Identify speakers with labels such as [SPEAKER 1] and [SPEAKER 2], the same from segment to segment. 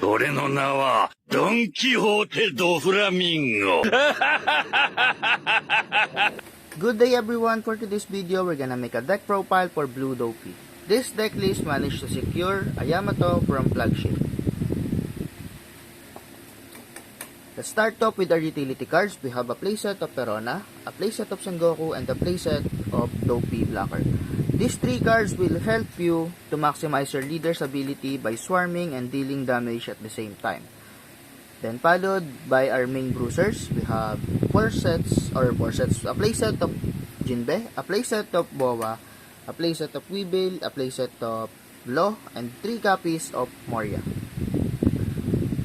[SPEAKER 1] 俺の名はドン・キホーテ・ド・フラミンゴ。
[SPEAKER 2] Good day everyone, for today's video we're gonna make a deck profile for Blue Dopey. This deck list managed to secure a Yamato from flagship. Let's start off with our utility cards. We have a playset of Perona, a playset of Sengoku, and a playset of Dopey Blocker. These three cards will help you to maximize your leader's ability by swarming and dealing damage at the same time. Then followed by our main bruisers, we have 4 sets, a playset of Jinbe, a playset of Boa, a playset of Weevil, a playset of Law, and 3 copies of Moria.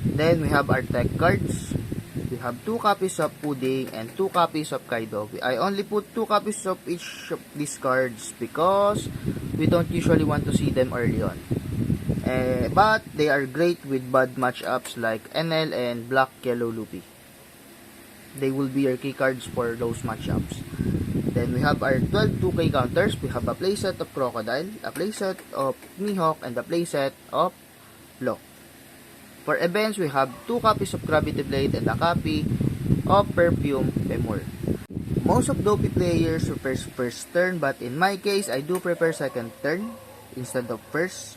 [SPEAKER 2] Then we have our tech cards. We have 2 copies of Pudding and 2 copies of Kaido. I only put 2 copies of each of these cards because we don't usually want to see them early on. But they are great with bad matchups like NL and Black Yellow Loopy. They will be your key cards for those matchups. Then we have our 12 2K counters. We have a playset of Crocodile, a playset of Mihawk, and a playset of Law. For events, we have 2 copies of Gravity Blade and a copy of Perfume Femur. Most of Dopey players prefer first turn, but in my case, I do prefer second turn instead of first.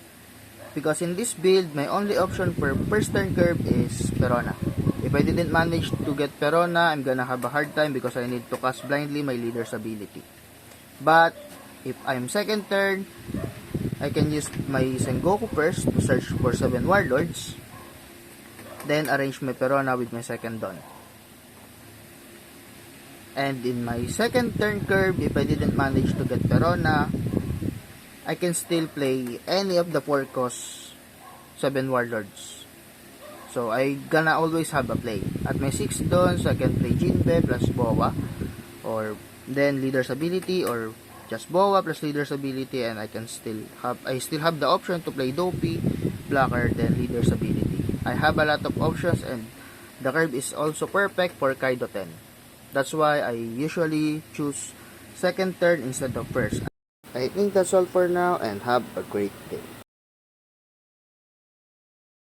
[SPEAKER 2] Because in this build, my only option for first turn curve is Perona. If I didn't manage to get Perona, I'm gonna have a hard time because I need to cast blindly my leader's ability. But if I'm second turn, I can use my Sengoku first to search for 7 Warlords. Then arrange my Perona with my second Dawn. And in my second turn curve, if I didn't manage to get Perona, I can still play any of the 4 cost 7 Warlords. So I gonna always have a play. At my 6 Dawns, I can play Jinbe plus Boa, or then Leader's Ability, or just Boa plus Leader's Ability, and I still have the option to play Dopey, Blocker, then Leader's Ability. I have a lot of options, and the curve is also perfect for Kaido 10. That's why I usually choose second turn instead of first. I think that's all for now, and have a great day.